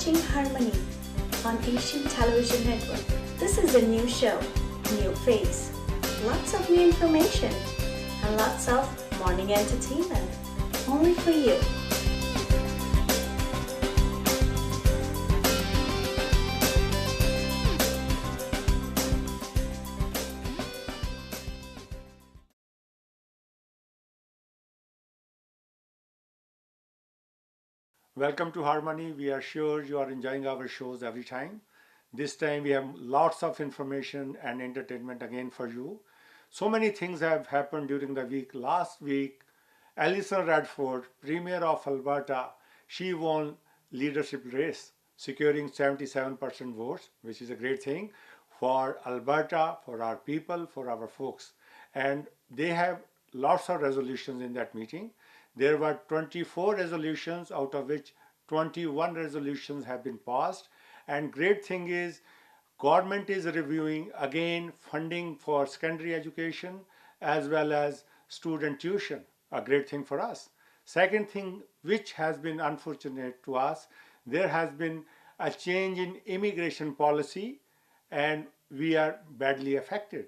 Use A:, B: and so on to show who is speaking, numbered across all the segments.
A: watching Harmony on Asian Television Network. This is a new show, new face, lots of new information, and lots of morning entertainment, only for you.
B: Welcome to Harmony. We are sure you are enjoying our shows every time. This time we have lots of information and entertainment again for you. So many things have happened during the week. Last week, Alison Radford, Premier of Alberta, she won leadership race, securing 77% votes, which is a great thing for Alberta, for our people, for our folks. And they have lots of resolutions in that meeting. There were 24 resolutions, out of which 21 resolutions have been passed. And great thing is, government is reviewing again funding for secondary education as well as student tuition, a great thing for us. Second thing, which has been unfortunate to us, there has been a change in immigration policy and we are badly affected.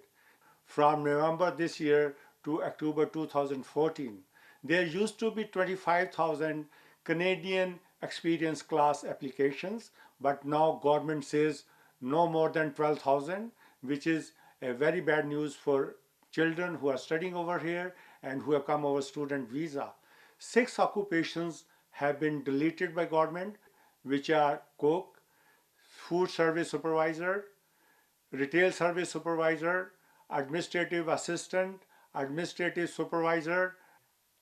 B: From November this year to October 2014, there used to be 25,000 Canadian experience class applications, but now government says no more than 12,000, which is a very bad news for children who are studying over here and who have come over student visa. 6 occupations have been deleted by government, which are cook, food service supervisor, retail service supervisor, administrative assistant, administrative supervisor,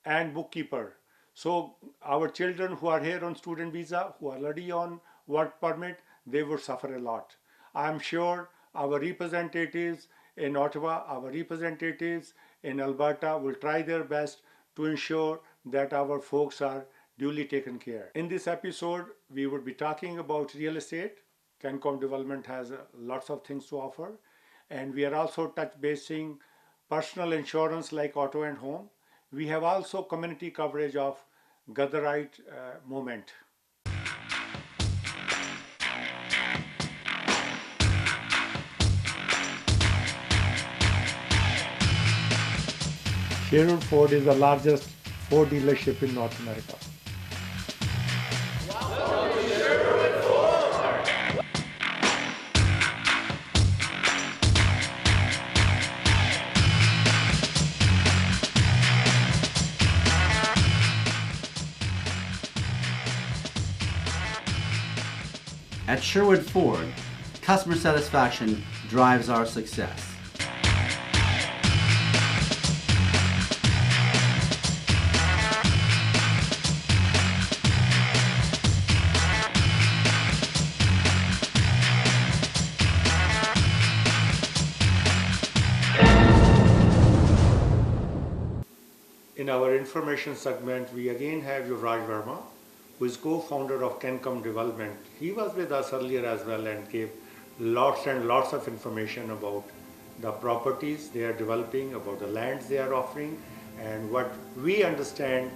B: and bookkeeper. So our children who are here on student visa, who are already on work permit, they would suffer a lot. I am sure our representatives in Ottawa, our representatives in Alberta will try their best to ensure that our folks are duly taken care. In this episode, we would be talking about real estate. CanCom Development has lots of things to offer. And we are also touch basing personal insurance like auto and home. We have also community coverage of Gatherite movement. Sherwood Ford is the largest Ford dealership in North America.
C: At Sherwood Ford, customer satisfaction drives our success.
B: In our information segment, we again have Yuvraj Verma, who is co-founder of CanCom Development. He was with us earlier as well and gave lots and lots of information about the properties they are developing, about the lands they are offering, and what we understand,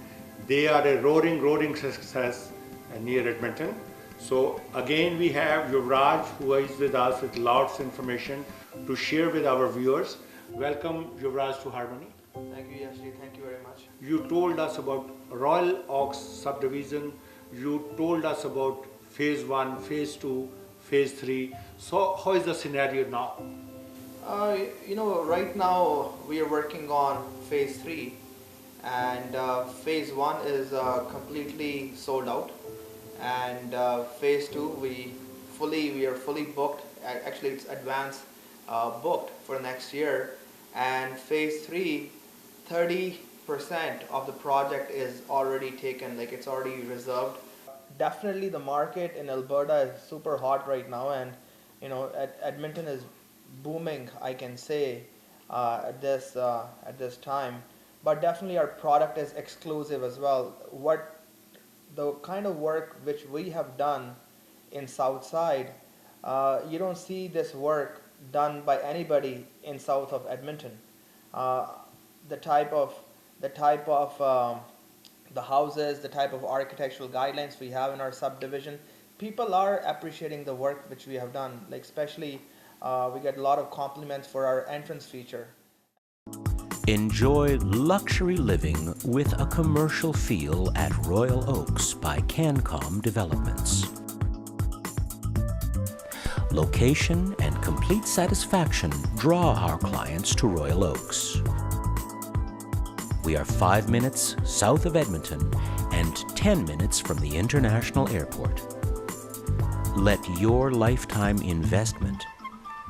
B: they are a roaring success near Edmonton. So again, we have Yuvraj, who is with us with lots of information to share with our viewers. Welcome, Yuvraj, to Harmony.
D: Thank you, Yashri. Thank you very much.
B: You told us about Royal Oaks subdivision. You told us about phase 1, phase 2, phase 3. So how is the scenario now?
D: Right now we are working on phase 3 and phase 1 is completely sold out, and phase 2 we are fully booked. Actually, it's advance booked for next year, and phase 3, 30% of the project is already taken, like it's already reserved. Definitely the market in Alberta is super hot right now, and Edmonton is booming, I can say, at this time. But definitely our product is exclusive as well. What the kind of work which we have done in Southside, you don't see this work done by anybody in south of Edmonton. The type of the houses, the type of architectural guidelines we have in our subdivision, people are appreciating the work which we have done. Like especially, we get a lot of compliments for our entrance feature.
E: Enjoy luxury living with a commercial feel at Royal Oaks by Cancom Developments. Location and complete satisfaction draw our clients to Royal Oaks. We are 5 minutes south of Edmonton and 10 minutes from the International Airport. Let your lifetime investment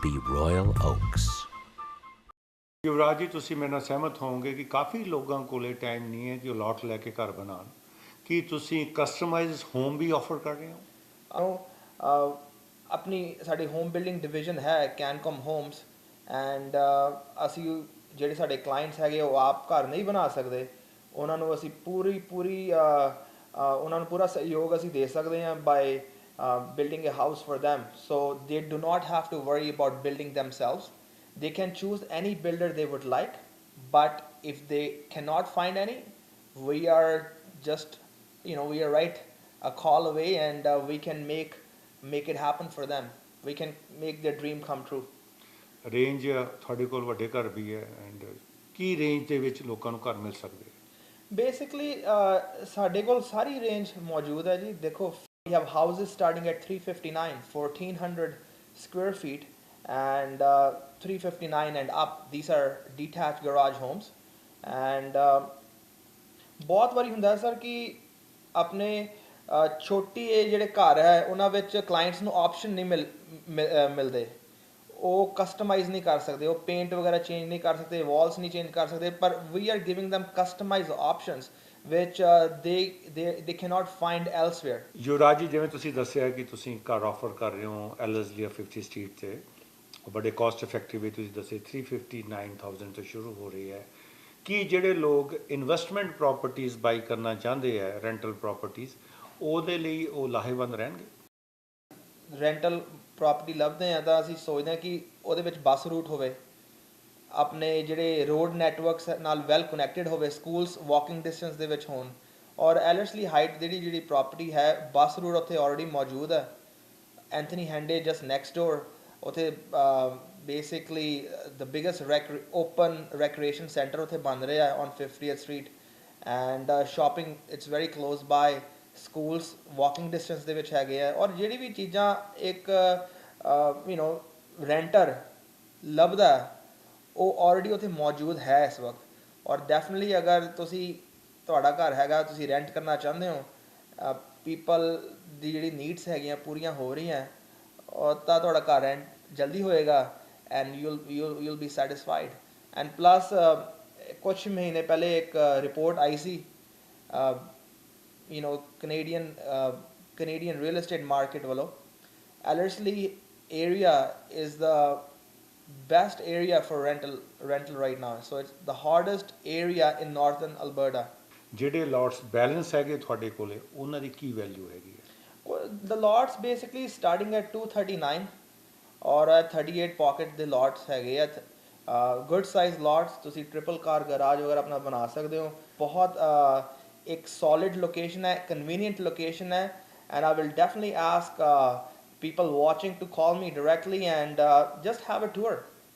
E: be Royal Oaks.
B: युवराज जी ਤੁਸੀਂ ਮੇਰੇ ਨਾਲ ਸਹਿਮਤ ਹੋਵੋਗੇ ਕਿ ਕਾਫੀ ਲੋਕਾਂ ਕੋਲੇ time ਨਹੀਂ ਹੈ ਕਿ ਉਹ ਲੋਟ ਲੈ ਕੇ ਘਰ ਬਣਾਉਣ ਕੀ ਤੁਸੀਂ ਕਸਟਮਾਈਜ਼ਡ ਹੋਮ ਵੀ ਆਫਰ ਕਰ ਰਹੇ ਹੋ
D: ਆਪਣੀ ਸਾਡੀ ਹੋਮ ਬਿਲਡਿੰਗ ਡਿਵੀਜ਼ਨ ਹੈ ਕੈਨਕਮ ਹੋਮਸ ਐਂਡ ਅਸੀਂ ਜਿਹੜੇ ਸਾਡੇ ਕਲਾਇੰਟਸ ਹੈਗੇ ਉਹ ਆਪ ਘਰ ਨਹੀਂ ਬਣਾ ਸਕਦੇ ਉਹਨਾਂ ਨੂੰ ਅਸੀਂ ਉਹਨਾਂ ਨੂੰ ਪੂਰਾ ਸਹਿਯੋਗ ਅਸੀਂ ਦੇ ਸਕਦੇ ਹਾਂ ਬਾਈ building a house for them, so they do not have to worry about building themselves. They can choose any builder they would like, but if they cannot find any, we are just, we are right a call away, and we can make it happen for them. We can make their dream come true.
B: Range ਤੁਹਾਡੇ ਕੋਲ ਵੱਡੇ ਘਰ ਵੀ ਹੈ and Ki range ਦੇ ਵਿੱਚ ਲੋਕਾਂ ਨੂੰ ਘਰ ਮਿਲ ਸਕਦੇ
D: Basically ਸਾਡੇ ਕੋਲ ਸਾਰੀ range ਮੌਜੂਦ ਹੈ ਜੀ ਦੇਖੋ we have houses starting at 359 1400 square feet and 359 and up. These are detached garage homes and ਬਹੁਤ ਵਾਰੀ ਹੁੰਦਾ ਸਰ ਕਿ ਆਪਣੇ ਛੋਟੀ ਇਹ ਜਿਹੜੇ ਘਰ ਹੈ ਉਹਨਾਂ ਵਿੱਚ ਕਲਾਇੰਟਸ ਨੂੰ ਆਪਸ਼ਨ ਨਹੀਂ ਮਿਲਦੇ ਉਹ ਕਸਟਮਾਈਜ਼ ਨਹੀਂ ਕਰ ਸਕਦੇ ਉਹ ਪੇਂਟ ਵਗੈਰਾ ਚੇਂਜ ਨਹੀਂ ਕਰ ਸਕਦੇ ਵਾਲਸ ਨਹੀਂ ਚੇਂਜ ਕਰ ਸਕਦੇ ਪਰ we are giving them customized options which they cannot find elsewhere.
B: Yuvraj ji ਜਿਵੇਂ ਤੁਸੀਂ ਦੱਸਿਆ ਕਿ ਤੁਸੀਂ ਘਰ ਆਫਰ ਕਰ ਰਹੇ ਹੋ ਐਲਐਸਲੀ 50 ਸਟਰੀਟ ਤੇ ਬੜੇ ਕਾਸਟ ਇਫੈਕਟਿਵ ਵੀ ਤੁਸੀਂ ਦੱਸੇ 359,000 ਤੋਂ ਸ਼ੁਰੂ ਹੋ ਰਹੀ ਹੈ ਕਿ ਜਿਹੜੇ ਲੋਕ ਇਨਵੈਸਟਮੈਂਟ ਪ੍ਰਾਪਰਟੀਜ਼ ਬਾਈ ਕਰਨਾ ਚਾਹੁੰਦੇ ਹੈ ਰੈਂਟਲ ਪ੍ਰਾਪਰਟੀਜ਼ ਉਹਦੇ ਲਈ ਉਹ ਲਾਹੇਵੰਦ ਰਹਿਣਗੇ
D: ਰੈਂਟਲ ਪ੍ਰੋਪਰਟੀ ਲੱਭਦੇ ਆ ਤਾਂ ਅਸੀਂ ਸੋਚਦੇ ਹਾਂ ਕਿ ਉਹਦੇ ਵਿੱਚ ਬੱਸ ਰੂਟ ਹੋਵੇ ਆਪਣੇ ਜਿਹੜੇ ਰੋਡ ਨੈਟਵਰਕਸ ਨਾਲ ਵੈਲ ਕਨੈਕਟਡ ਹੋਵੇ ਸਕੂਲਸ ਵਾਕਿੰਗ ਡਿਸਟੈਂਸ ਦੇ ਵਿੱਚ ਹੋਣ ਔਰ ਐਲਰਸਲੀ ਹਾਈਟ ਜਿਹੜੀ ਪ੍ਰੋਪਰਟੀ ਹੈ ਬੱਸ ਰੂਟ ਉੱਥੇ ਆਲਰੇਡੀ ਮੌਜੂਦ ਹੈ ਐਂਥਨੀ ਹੈਂਡੇ ਜਸਟ ਨੈਕਸਟ ਡੋਰ ਉੱਥੇ basically the biggest open recreation center ਉੱਥੇ ਬਣ ਰਿਹਾ on 50th street and shopping it's very close by schools walking distance ਦੇ ਵਿੱਚ ਹੈਗੇ ਆ ਔਰ ਜਿਹੜੀ ਵੀ ਚੀਜ਼ਾਂ ਇੱਕ ਰੈਂਟਰ ਲੱਭਦਾ ਉਹ ਆਲਰੇਡੀ ਉੱਥੇ ਮੌਜੂਦ ਹੈ ਇਸ ਵਕਤ ਔਰ ਡੈਫੀਨਿਟਲੀ ਅਗਰ ਤੁਸੀਂ ਤੁਹਾਡਾ ਘਰ ਹੈਗਾ ਤੁਸੀਂ ਰੈਂਟ ਕਰਨਾ ਚਾਹੁੰਦੇ ਹੋ ਪੀਪਲ ਦੀ ਜਿਹੜੀ ਨੀਡਸ ਹੈਗੀਆਂ ਪੂਰੀਆਂ ਹੋ ਰਹੀਆਂ ਔਰ ਤਾਂ ਤੁਹਾਡਾ ਘਰ ਰੈਂਟ ਜਲਦੀ ਹੋਏਗਾ and you'll be satisfied and plus ਕੁਛ ਮਹੀਨੇ ਪਹਿਲੇ ਇੱਕ ਰਿਪੋਰਟ ਆਈ ਸੀ Canadian real estate market ਵੱਲੋਂ Ellerslie area is the best area for rental right now so it's the hardest area in northern Alberta.
B: ਜਿਹੜੇ ਲੋਟਸ ਬੈਲੈਂਸ ਹੈਗੇ ਤੁਹਾਡੇ ਕੋਲੇ ਉਹਨਾਂ ਦੀ ਕੀ ਵੈਲਿਊ ਹੈਗੀ ਹੈ
D: the lots basically starting at 239 ਔਰ 38 pocket ਦੇ lots ਹੈਗੇ ਆ good size lots ਤੁਸੀਂ triple car garage ਵਗੈਰਾ ਆਪਣਾ ਬਣਾ ਸਕਦੇ ਹੋ ਬਹੁਤ ਇੱਕ solid location ਹੈ convenient location ਹੈ and I will definitely ask people watching to call me directly and just have a tour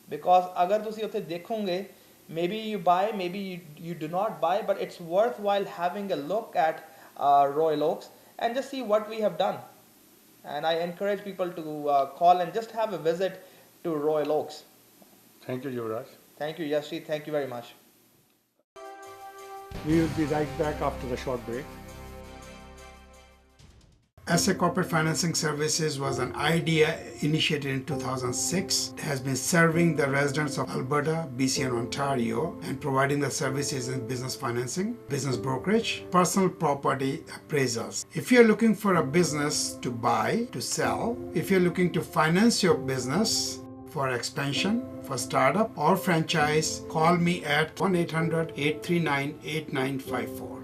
D: because ਅਗਰ ਤੁਸੀਂ ਉੱਥੇ ਦੇਖੋਗੇ maybe you buy maybe you do not buy but it's worthwhile having a look at Royal Oaks and just see what we have done. And I encourage people to call and just have a visit to Royal Oaks.
B: Thank you, Yuvraj.
D: Thank you, Yashi. Thank you very much.
B: We will be right back after the short break.
F: SA Corporate Financing Services was an idea initiated in 2006. It has been serving the residents of Alberta, BC and Ontario and providing the services in business financing, business brokerage, personal property appraisals. If you're looking for a business to buy, to sell, if you're looking to finance your business for expansion, for startup or franchise, call me at 1-800-839-8954.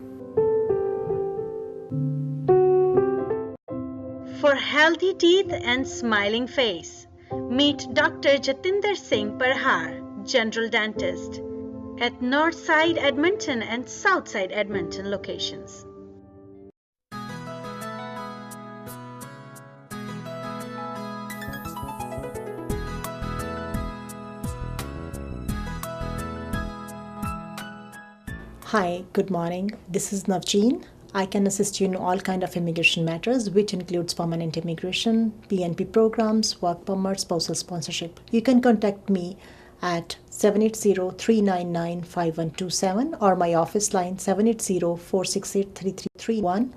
A: For healthy teeth and smiling face, meet Dr. Jatinder Singh Parhar, General Dentist, at Northside Edmonton and Southside Edmonton locations.
G: Hi, good morning. This is Navjeen. I can assist you in all kind of immigration matters, which includes permanent immigration, PNP programs, work permit, spousal sponsorship. You can contact me at 780-399-5127 or my office line 780-468-3331.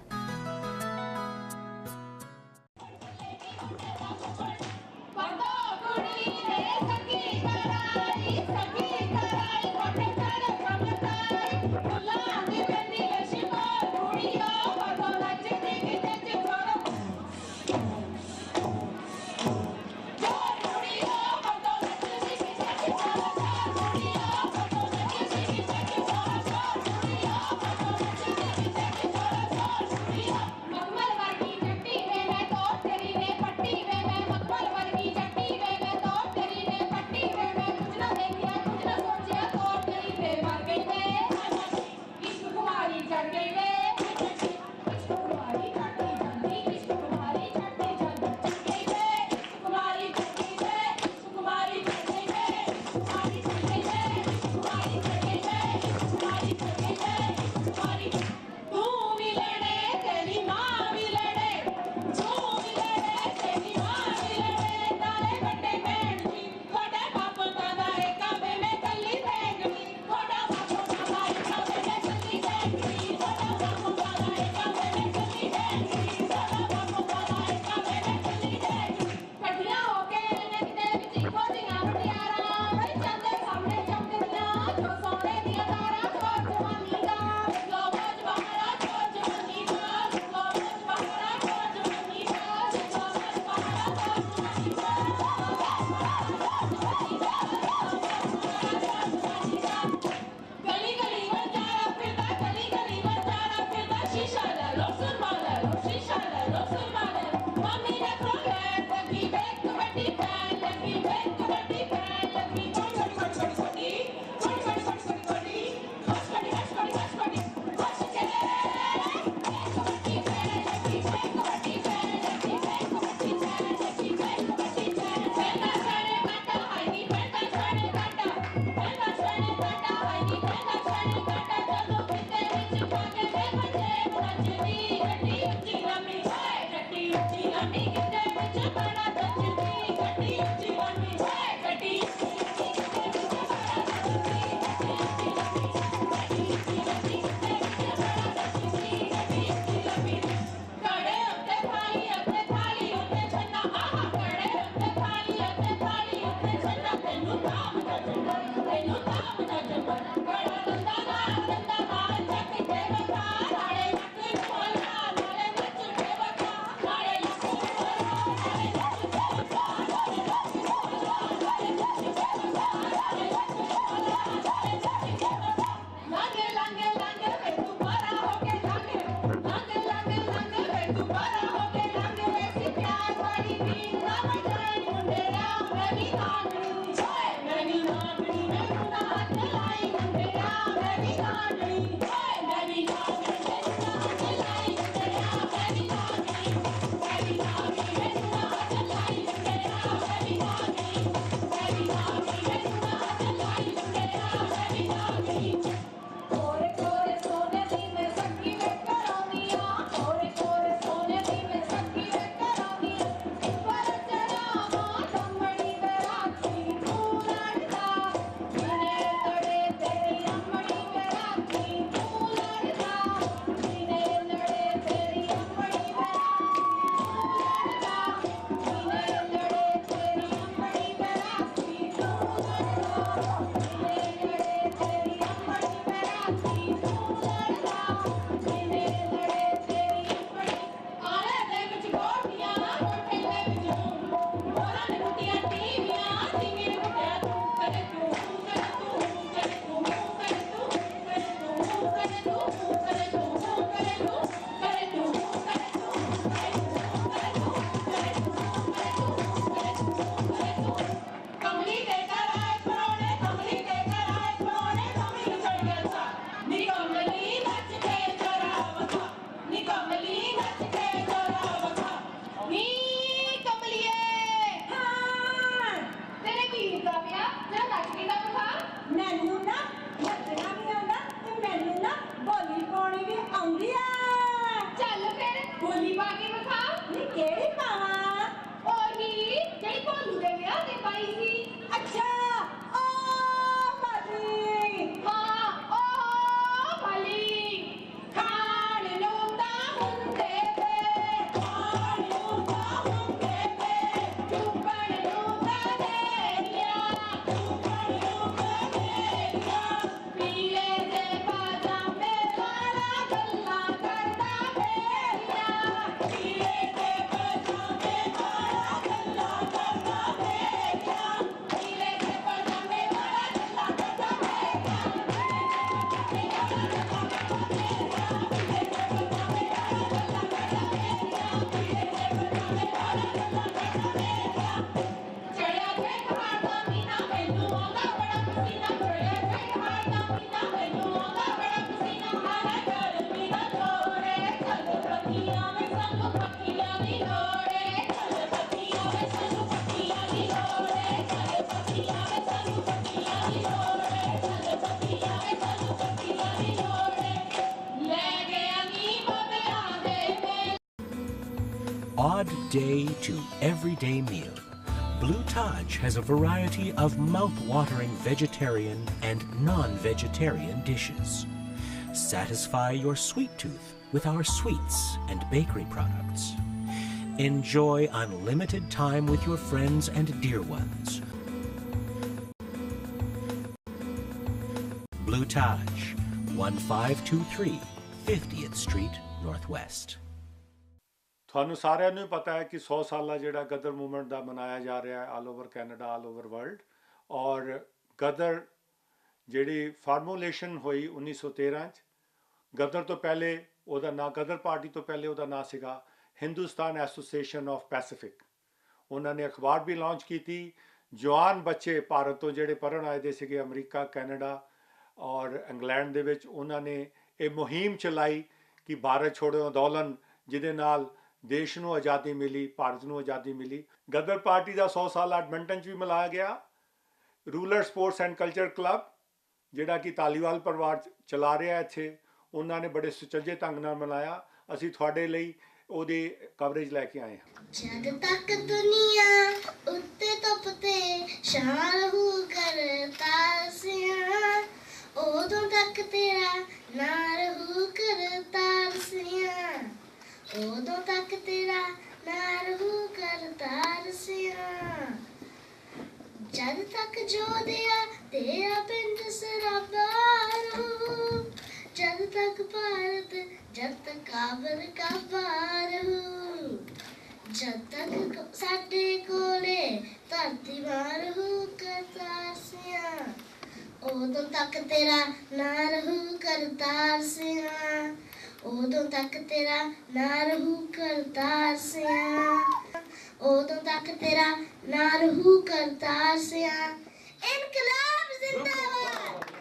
E: Odd day to everyday meal. Blue Taj has a variety of mouth-watering vegetarian and non-vegetarian dishes. Satisfy your sweet tooth with our sweets and bakery products. Enjoy unlimited time with your friends and dear ones. Blue Taj, 1523 50th Street Northwest.
B: ਤੁਹਾਨੂੰ ਸਾਰਿਆਂ ਨੂੰ ਪਤਾ ਹੈ ਕਿ 100 ਸਾਲਾ ਜਿਹੜਾ ਗਦਰ movement ਦਾ ਮਨਾਇਆ ਜਾ ਰਿਹਾ ਹੈ all over Canada, all over world. ਔਰ ਗਦਰ ਜਿਹੜੀ ਫਾਰਮੂਲੇਸ਼ਨ ਹੋਈ 1913 'ਚ, ਗਦਰ ਤੋਂ ਪਹਿਲੇ ਉਹਦਾ ਨਾਂ, ਗਦਰ ਪਾਰਟੀ ਤੋਂ ਪਹਿਲੇ ਉਹਦਾ ਨਾਂ ਸੀਗਾ ਹਿੰਦੁਸਤਾਨ ਐਸੋਸੀਏਸ਼ਨ ਆਫ ਪੈਸੀਫਿਕ। ਉਹਨਾਂ ਨੇ ਅਖਬਾਰ ਵੀ ਲਾਂਚ ਕੀਤੀ। ਜਵਾਨ ਬੱਚੇ ਭਾਰਤ ਤੋਂ ਜਿਹੜੇ ਪੜ੍ਹਨ ਆਏ ਦੇ ਸੀਗੇ ਅਮਰੀਕਾ, ਕੈਨੇਡਾ ਔਰ ਇੰਗਲੈਂਡ ਦੇ ਵਿੱਚ, ਉਹਨਾਂ ਨੇ ਇਹ ਮੁਹਿੰਮ ਚਲਾਈ ਕਿ ਭਾਰਤ ਛੋੜੋ ਅੰਦੋਲਨ, ਜਿਹਦੇ ਨਾਲ ਦੇਸ਼ ਨੂੰ ਆਜ਼ਾਦੀ ਮਿਲੀ, ਭਾਰਤ ਨੂੰ ਆਜ਼ਾਦੀ ਮਿਲੀ। ਗਦਰ ਪਾਰਟੀ ਦਾ 100 ਸਾਲ ਐਡਮਿੰਟਨ 'ਚ ਵੀ ਮਨਾਇਆ ਗਿਆ। Rural sports and culture club ਜਿਹੜਾ ਕਿ ਧਾਲੀਵਾਲ ਪਰਿਵਾਰ ਚਲਾ ਰਿਹਾ ਇੱਥੇ, ਉਹਨਾਂ ਨੇ ਬੜੇ ਸੁਚੱਜੇ ਢੰਗ ਨਾਲ ਮਨਾਇਆ। ਅਸੀਂ ਤੁਹਾਡੇ ਲਈ ਉਹਦੀ ਕਵਰੇਜ ਲੈ ਕੇ ਆਏ ਹਾਂ।
H: ਜਦ ਤੱਕ ਦੁਨੀਆ ਉੱਤੇ ਤਪਤੇ ਛਾਂ ਰਹੂ ਕਰਤਾ ਸਿਆਂ, ਉਦੋਂ ਤੱਕ ਤੇਰਾ ਨਾਂ ਰਹੂ ਕਰਤਾਰ ਸਿਆਂ, ਉਦੋਂ ਤੱਕ ਤੇਰਾ ਨਾਂ ਰਹੂ ਕਰਤਾਰ ਸਿਆਂ। ਜਦ ਤੱਕ ਜੋਧਿਆ ਤੇਰਾ ਪਿੰਡ ਸਰਾਬਾ ਰਹੂ, ਜਦ ਤੱਕ ਭਾਰਤ, ਜਦ ਤੱਕ ਕਾਬਲ ਕਾਬਾ ਰਹੂ, ਜਦ ਤੱਕ ਸਾਡੇ ਕੋਲੇ ਧਰਤੀ ਮਾਂ ਰਹੂ ਕਰਤਾਰ ਸਿਆਂ, ਉਦੋਂ ਤੱਕ ਤੇਰਾ ਨਾਂ ਰਹੂ ਕਰਤਾਰ ਸਿਆਂ, ਉਦੋਂ ਤੱਕ ਤੇਰਾ ਨਾਂ ਰਹੂ ਕਰਤਾਰ ਸਿਆਂ, ਉਦੋਂ ਤੱਕ ਤੇਰਾ ਨਾਂ ਰਹੂ ਕਰਤਾਰ ਸਿਆਂ। ਇਨਕਲਾਬ ਜ਼ਿੰਦਾਬਾਦ।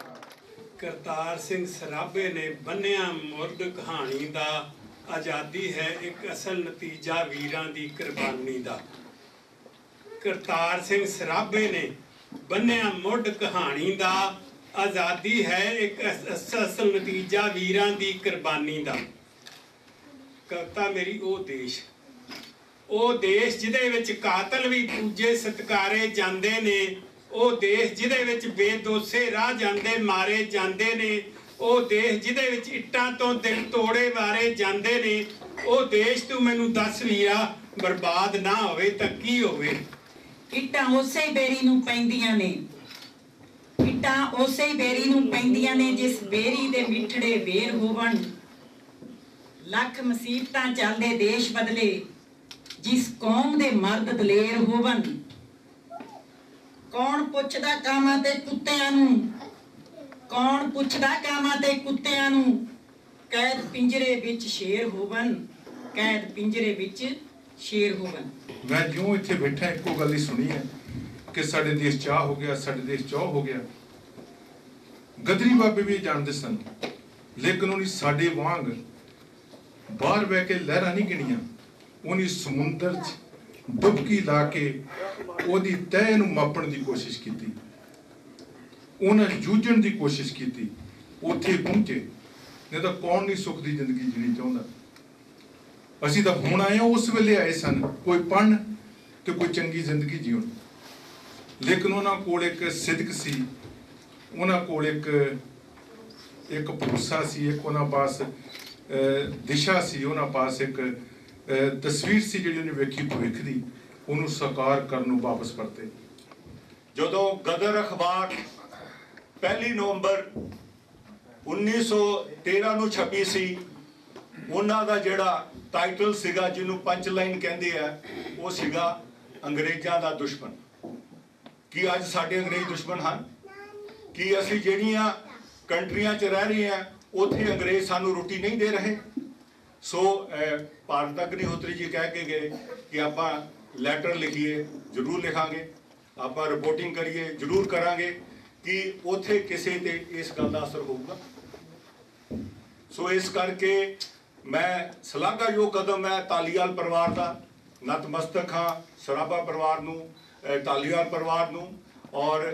I: ਕਰਤਾਰ ਸਿੰਘ ਸਰਾਭੇ ਨੇ ਬੰਨਿਆ ਮੁੱਢ ਕਹਾਣੀ ਦਾ, ਆਜ਼ਾਦੀ ਹੈ ਇੱਕ ਅਸਲ ਨਤੀਜਾ ਵੀਰਾਂ ਦੀ ਕੁਰਬਾਨੀ ਦਾ। ਕਰਤਾਰ ਸਿੰਘ ਸਰਾਭੇ ਨੇ ਬੰਨਿਆ ਮੁੱਢ ਕਹਾਣੀ ਦਾ, ਆਜ਼ਾਦੀ ਹੈ ਇੱਕ ਅਸਲ ਨਤੀਜਾ ਵੀਰਾਂ ਦੀ ਕੁਰਬਾਨੀ ਦਾ। ਕਵਿਤਾ ਮੇਰੀ ਉਹ ਦੇਸ਼ ਜਿਹਦੇ ਵਿੱਚ ਕਾਤਲ ਵੀ ਪੂਜੇ ਸਤਿਕਾਰੇ ਜਾਂਦੇ ਨੇ, ਉਹ ਦੇਸ਼ ਜਿਹਦੇ ਵਿੱਚ ਬੇਦੋਸ਼ੇ ਰਾਹ ਜਾਂਦੇ ਮਾਰੇ ਜਾਂਦੇ ਨੇ, ਉਹ ਦੇਸ਼ ਜਿਹਦੇ ਵਿੱਚ ਇੱਟਾਂ ਤੋਂ ਦਿਲ ਤੋੜੇ ਵਾਰੇ ਜਾਂਦੇ ਨੇ, ਉਹ ਦੇਸ਼ ਤੂੰ ਮੈਨੂੰ ਦੱਸ ਵੀਰਾ ਬਰਬਾਦ ਨਾ ਹੋਵੇ ਤਾਂ ਕੀ ਹੋਵੇ।
J: ਇੱਟਾਂ ਉਸੇ ਬੇਰੀ ਨੂੰ ਪੈਂਦੀਆਂ ਨੇ, ਇੱਟਾਂ ਉਸੇ ਬੇਰੀ ਨੂੰ ਪੈਂਦੀਆਂ ਨੇ ਜਿਸ ਬੇਰੀ ਦੇ ਮਿੱਠੜੇ ਵੇਰ ਹੋਵਣ। ਲੱਖ ਮੁਸੀਬਤਾਂ ਚੱਲਦੇ ਦੇਸ਼ ਬਦਲੇ ਜਿਸ ਕੌਮ ਦੇ ਮਰਦ ਦਲੇਰ ਹੋਵਣ। ਕੌਣ ਪੁੱਛਦਾ ਕਾਮਾਂ ਤੇ ਕੁੱਤਿਆਂ ਨੂੰ, ਕੌਣ ਪੁੱਛਦਾ ਕਾਮਾਂ ਤੇ ਕੁੱਤਿਆਂ ਨੂੰ, ਕੈਦ ਪਿੰਜਰੇ ਵਿੱਚ ਸ਼ੇਰ ਹੋਵਣ, ਕੈਦ ਪਿੰਜਰੇ ਵਿੱਚ ਸ਼ੇਰ ਹੋਵਣ।
K: ਮੈਂ ਜਿਉਂ ਇੱਥੇ ਬੈਠਾ ਇੱਕੋ ਗੱਲ ਹੀ ਸੁਣੀ ਹੈ ਕਿ ਸਾਡੇ ਦੇਸ਼ ਚਾਹ ਹੋ ਗਿਆ, ਸਾਡੇ ਦੇਸ਼ ਚੌ ਹੋ ਗਿਆ। ਗਦਰੀ ਬਾਬੇ ਵੀ ਜਾਣਦੇ ਸਨ, ਲੇਕਿਨ ਉਹਨੇ ਸਾਡੇ ਵਾਂਗ ਬਾਹਰ ਬਹਿ ਕੇ ਲਹਿਰਾਂ ਨਹੀਂ ਗਿਣੀਆਂ। ਉਹਨੇ ਸਮੁੰਦਰ 'ਚ ਡੁਬਕੀ ਲਾ ਕੇ ਉਹਦੀ ਤਹਿ ਨੂੰ ਮਾਪਣ ਦੀ ਕੋਸ਼ਿਸ਼ ਕੀਤੀ, ਉਹਨਾਂ ਜੂਝਣ ਦੀ ਕੋਸ਼ਿਸ਼ ਕੀਤੀ, ਉੱਥੇ ਪਹੁੰਚੇ। ਨਹੀਂ ਤਾਂ ਕੌਣ ਨਹੀਂ ਸੁੱਖ ਦੀ ਜ਼ਿੰਦਗੀ ਜੀਣੀ ਚਾਹੁੰਦਾ। ਅਸੀਂ ਤਾਂ ਹੁਣ ਆਏ ਹਾਂ, ਉਸ ਵੇਲੇ ਆਏ ਸਨ, ਕੋਈ ਪੜ੍ਹਨ ਤੇ ਕੋਈ ਚੰਗੀ ਜ਼ਿੰਦਗੀ ਜੀਉਣ। ਲੇਕਿਨ ਉਹਨਾਂ ਕੋਲ ਇੱਕ ਸਿਦਕ ਸੀ, ਉਹਨਾਂ ਕੋਲ ਇੱਕ ਭਰੋਸਾ ਸੀ, ਇੱਕ ਉਹਨਾਂ ਪਾਸ ਦਿਸ਼ਾ ਸੀ, ਉਹਨਾਂ ਪਾਸ ਇੱਕ ਤਸਵੀਰ ਸੀ ਜਿਹੜੀ ਉਹਨੇ ਵੇਖੀ ਭਵਿੱਖ ਦੀ, ਉਹਨੂੰ ਸਾਕਾਰ ਕਰਨ ਨੂੰ ਵਾਪਸ ਪਰਤੇ।
B: ਜਦੋਂ ਗਦਰ ਅਖਬਾਰ 1 ਨਵੰਬਰ 1913 ਨੂੰ ਛਪੀ ਸੀ, ਉਹਨਾਂ ਦਾ ਜਿਹੜਾ ਟਾਈਟਲ ਸੀਗਾ, ਜਿਹਨੂੰ ਪੰਚ ਲਾਈਨ ਕਹਿੰਦੇ ਆ, ਉਹ ਸੀਗਾ ਅੰਗਰੇਜ਼ਾਂ ਦਾ ਦੁਸ਼ਮਣ। ਕੀ ਅੱਜ ਸਾਡੇ ਅੰਗਰੇਜ਼ ਦੁਸ਼ਮਣ ਹਨ? ਕੀ ਅਸੀਂ ਜਿਹੜੀਆਂ ਕੰਟਰੀਆਂ 'ਚ ਰਹਿ ਰਹੇ ਹਾਂ ਉੱਥੇ ਅੰਗਰੇਜ਼ ਸਾਨੂੰ ਰੋਟੀ ਨਹੀਂ ਦੇ ਰਹੇ। ਸੋ ਭਾਰਤ ਅਗਨੀਹੋਤਰੀ ਜੀ ਕਹਿ ਕੇ ਗਏ ਕਿ ਆਪਾਂ ਲੈਟਰ ਲਿਖੀਏ, ਜ਼ਰੂਰ ਲਿਖਾਂਗੇ, ਆਪਾਂ ਰਿਪੋਰਟਿੰਗ ਕਰੀਏ, ਜ਼ਰੂਰ ਕਰਾਂਗੇ ਕਿ ਉੱਥੇ ਕਿਸੇ ਤੇ ਇਸ ਗੱਲ ਦਾ ਅਸਰ ਹੋਊਗਾ। ਸੋ ਇਸ ਕਰਕੇ ਮੈਂ ਸ਼ਲਾਘਾਯੋਗ ਕਦਮ ਹੈ ਧਾਲੀਵਾਲ ਪਰਿਵਾਰ ਦਾ, ਨਤਮਸਤਕ ਹਾਂ ਸਰਾਭਾ ਪਰਿਵਾਰ ਨੂੰ, ਧਾਲੀਵਾਲ ਪਰਿਵਾਰ ਨੂੰ, ਔਰ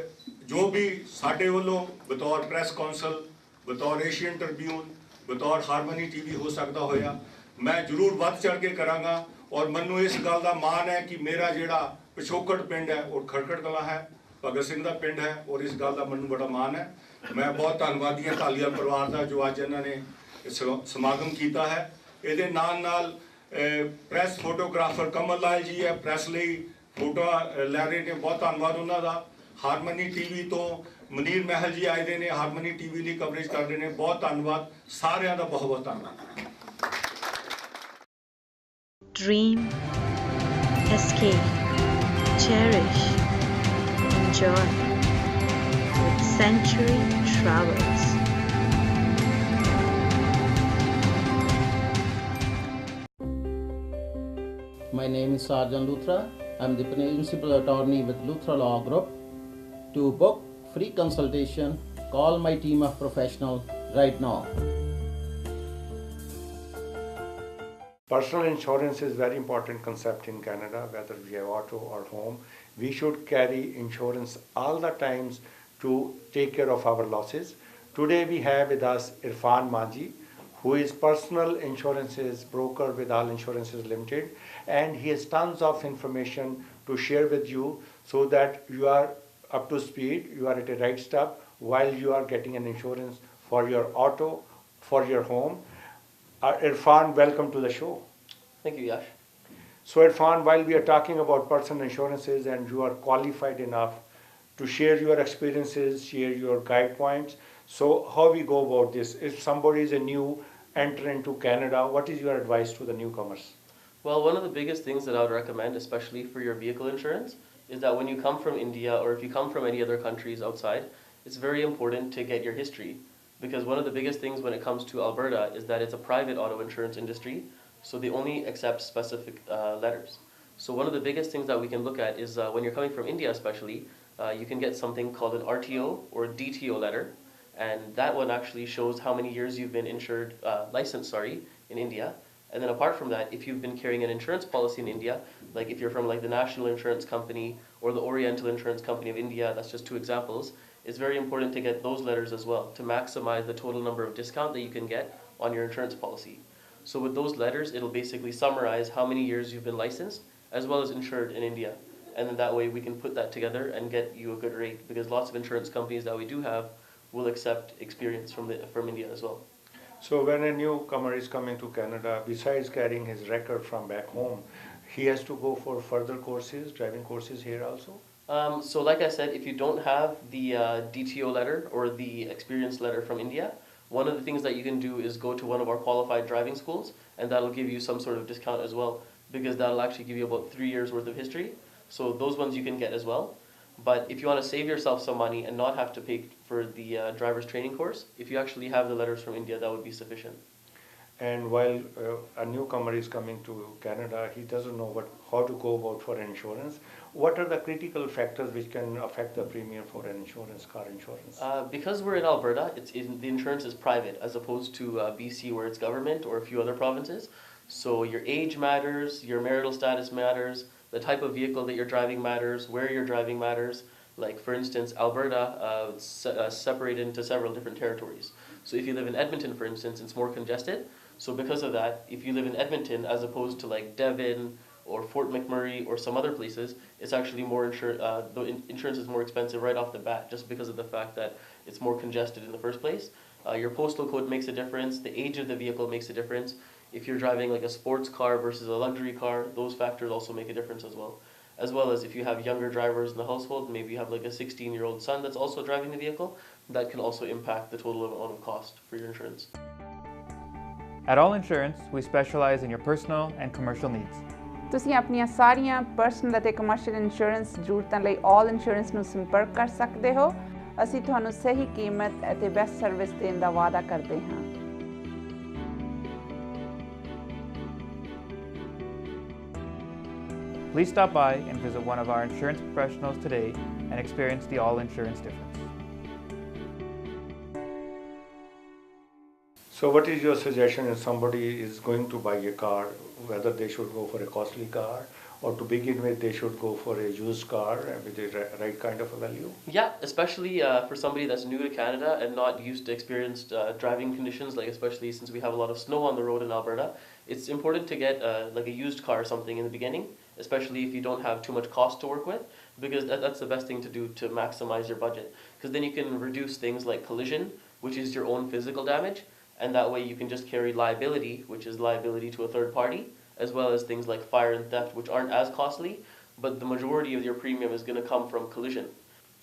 B: ਜੋ ਵੀ ਸਾਡੇ ਵੱਲੋਂ ਬਤੌਰ ਪ੍ਰੈਸ ਕੌਂਸਲ, ਬਤੌਰ ਏਸ਼ੀਅਨ ਟ੍ਰਿਬਿਊਨ, ਬਤੌਰ ਹਾਰਮਨੀ ਟੀਵੀ ਹੋ ਸਕਦਾ ਹੋਇਆ ਮੈਂ ਜ਼ਰੂਰ ਵੱਧ ਚੜ੍ਹ ਕੇ ਕਰਾਂਗਾ। ਔਰ ਮੈਨੂੰ ਇਸ ਗੱਲ ਦਾ ਮਾਣ ਹੈ ਕਿ ਮੇਰਾ ਜਿਹੜਾ ਪਿਛੋਕੜ ਪਿੰਡ ਹੈ ਉਹ ਖੜਕੜ ਕਲਾਂ ਹੈ, ਭਗਤ ਸਿੰਘ ਦਾ ਪਿੰਡ ਹੈ, ਔਰ ਇਸ ਗੱਲ ਦਾ ਮੈਨੂੰ ਬੜਾ ਮਾਣ ਹੈ। ਮੈਂ ਬਹੁਤ ਧੰਨਵਾਦੀ ਹਾਂ ਧਾਲੀਵਾਲ ਪਰਿਵਾਰ ਦਾ ਜੋ ਅੱਜ ਇਹਨਾਂ ਨੇ ਸਮਾਗਮ ਕੀਤਾ ਹੈ। ਇਹਦੇ ਨਾਲ ਨਾਲ ਪ੍ਰੈਸ ਫੋਟੋਗ੍ਰਾਫਰ ਕਮਲ ਲਾਲ ਜੀ ਹੈ, ਪ੍ਰੈਸ ਲਈ ਫੋਟੋਆਂ ਲੈ ਰਹੇ ਨੇ, ਬਹੁਤ ਧੰਨਵਾਦ ਉਹਨਾਂ ਦਾ। ਹਾਰਮਨੀ ਟੀਵੀ ਤੋਂ ਮਨੀਰ ਮਹਿਲ ਜੀ ਆਏ ਦੇ ਨੇ, ਹਾਰਮਨੀ ਟੀਵੀ ਲਈ ਕਵਰੇਜ ਕਰ ਰਹੇ ਨੇ, ਬਹੁਤ ਧੰਨਵਾਦ ਸਾਰਿਆਂ ਦਾ, ਬਹੁਤ ਬਹੁਤ ਧੰਨਵਾਦ।
A: Dream, escape, cherish, enjoy with Century Travels.
L: My name is Sarjan Luthra. I'm the principal attorney with Luthra Law Group. To book free consultation, call my team of professionals right now.
B: Personal insurance is a very important concept in Canada, whether we have auto or home. We should carry insurance all the times to take care of our losses. Today we have with us Irfan Manji, who is personal insurances broker with All Insurances Limited, and he has tons of information to share with you so that you are up to speed, you are at a right step while you are getting an insurance for your auto, for your home. Irfan, welcome to the show.
M: Thank you, Yash.
B: So Irfan, while we are talking about personal insurances and you are qualified enough to share your experiences, share your guide points, so how we go about this? If somebody is a new entrant to Canada, what is your advice to the newcomers?
M: Well, one of the biggest things that I would recommend, especially for your vehicle insurance, is that when you come from India or if you come from any other countries outside, it's very important to get your history. Because one of the biggest things when it comes to Alberta is that it's a private auto insurance industry, so they only accept specific letters. So one of the biggest things that we can look at is when you're coming from India especially, you can get something called an RTO or DTO letter, and that one actually shows how many years you've been insured, licensed, in India. And then apart from that, if you've been carrying an insurance policy in India, like if you're from like the National Insurance Company or the Oriental Insurance Company of India, that's just two examples, it's very important to get those letters as well to maximize the total number of discount that you can get on your insurance policy. So with those letters, it'll basically summarize how many years you've been licensed as well as insured in India. And then that way we can put that together and get you a good rate, because lots of insurance companies that we do have will accept experience from India as well.
B: So when a newcomer is coming to Canada, besides carrying his record from back home, he has to go for further courses, driving courses here also?
M: So like I said, if you don't have the DTO letter or the experience letter from India, one of the things that you can do is go to one of our qualified driving schools, and that'll give you some sort of discount as well, because that'll actually give you about 3 years worth of history. So those ones you can get as well. But if you want to save yourself some money and not have to pay for the driver's training course, if you actually have the letters from India, that would be sufficient.
B: And while a newcomer is coming to Canada, he doesn't know how to go about for insurance. What are the critical factors which can affect the premium for an insurance, car insurance?
M: Because we're in Alberta, the insurance is private as opposed to BC where it's government or a few other provinces. So your age matters, your marital status matters, the type of vehicle that you're driving matters, where you're driving matters. Like for instance, Alberta separated into several different territories. So if you live in Edmonton, for instance, it's more congested. So because of that, if you live in Edmonton as opposed to like Devon or Fort McMurray or some other places, it's actually more the insurance is more expensive right off the bat, just because of the fact that it's more congested in the first place. Your postal code makes a difference. The age of the vehicle makes a difference. If you're driving like a sports car versus a luxury car, those factors also make a difference as well. As well as if you have younger drivers in the household, maybe you have like a 16-year-old son that's also driving the vehicle, that can also impact the total amount of cost for your insurance.
N: At All Insurance, we specialize in your personal and commercial needs.
O: ਤੁਸੀਂ ਆਪਣੀਆਂ ਸਾਰੀਆਂ personal ਅਤੇ commercial insurance ਜ਼ਰੂਰਤਾਂ ਲਈ ਆਲ insurance ਨੂੰ ਸੰਪਰਕ ਕਰ ਸਕਦੇ ਹੋ ਅਸੀਂ ਤੁਹਾਨੂੰ ਸਹੀ ਕੀਮਤ ਅਤੇ ਬੈਸਟ ਸਰਵਿਸ ਦੇਣ ਦਾ ਵਾਅਦਾ ਕਰਦੇ ਹਾਂ।
N: Please stop by and visit one of our insurance professionals today and experience the all insurance difference.
B: So what is your suggestion if somebody is going to buy a car, whether they should go for a costly car or to begin with they should go for a used car with the right kind of a value?
M: Yeah, especially for somebody that's new to Canada and not used to experienced driving conditions, like especially since we have a lot of snow on the road in Alberta, it's important to get like a used car or something in the beginning, especially if you don't have too much cost to work with, because that's the best thing to do to maximize your budget, because then you can reduce things like collision, which is your own physical damage, and that way you can just carry liability, which is liability to a third party, as well as things like fire and theft, which aren't as costly, but the majority of your premium is going to come from collision.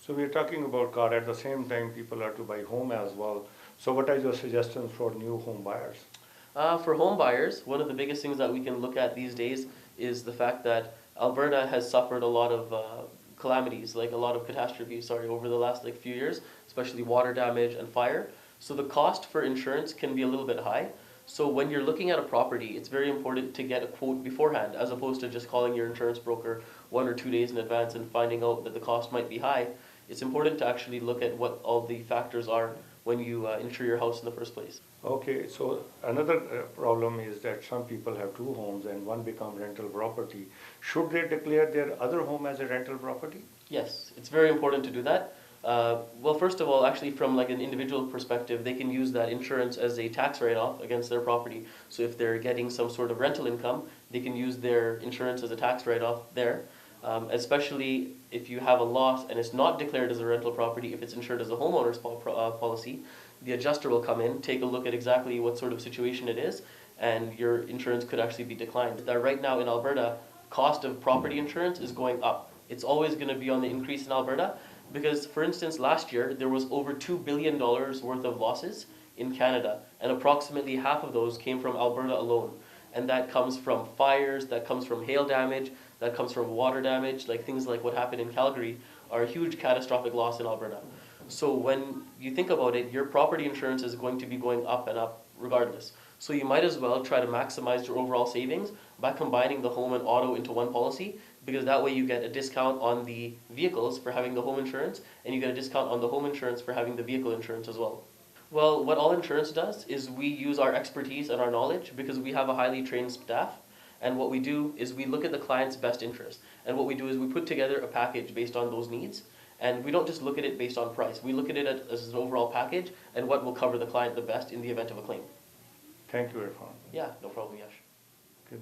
B: So we're talking about car. At the same time, people are to buy home as well. So what are your suggestions for new home buyers?
M: For home buyers, one of the biggest things that we can look at these days is the fact that Alberta has suffered a lot of calamities, like a lot of catastrophes, over the last few years, especially water damage and fire. So the cost for insurance can be a little bit high. So when you're looking at a property, it's very important to get a quote beforehand, as opposed to just calling your insurance broker 1 or 2 days in advance and finding out that the cost might be high. It's important to actually look at what all the factors are when you insure your house in the first place.
B: Okay, so another problem is that some people have two homes and one becomes rental property. Should they declare their other home as a rental property?
M: Yes, it's very important to do that. Well, first of all, actually from like an individual perspective, they can use that insurance as a tax write-off against their property. So if they're getting some sort of rental income, they can use their insurance as a tax write-off there. Especially if you have a loss and it's not declared as a rental property, if it's insured as a homeowner's policy, the adjuster will come in, take a look at exactly what sort of situation it is, and your insurance could actually be declined. Right now in Alberta, cost of property insurance is going up. It's always going to be on the increase in Alberta because, for instance, last year there was over $2 billion worth of losses in Canada, and approximately half of those came from Alberta alone. And that comes from fires, that comes from hail damage, that comes from water damage, like things like what happened in Calgary are a huge catastrophic loss in Alberta. So when you think about it, your property insurance is going to be going up and up regardless. So you might as well try to maximize your overall savings by combining the home and auto into one policy, because that way you get a discount on the vehicles for having the home insurance, and you get a discount on the home insurance for having the vehicle insurance as well. Well, what All Insurance does is we use our expertise and our knowledge, because we have a highly trained staff, and what we do is we look at the client's best interest. And what we do is we put together a package based on those needs, and we don't just look at it based on price. We look at it as an overall package and what will cover the client the best in the event of a claim.
B: Thank you, Irfan.
M: Yeah, no problem, Yash.
B: Good.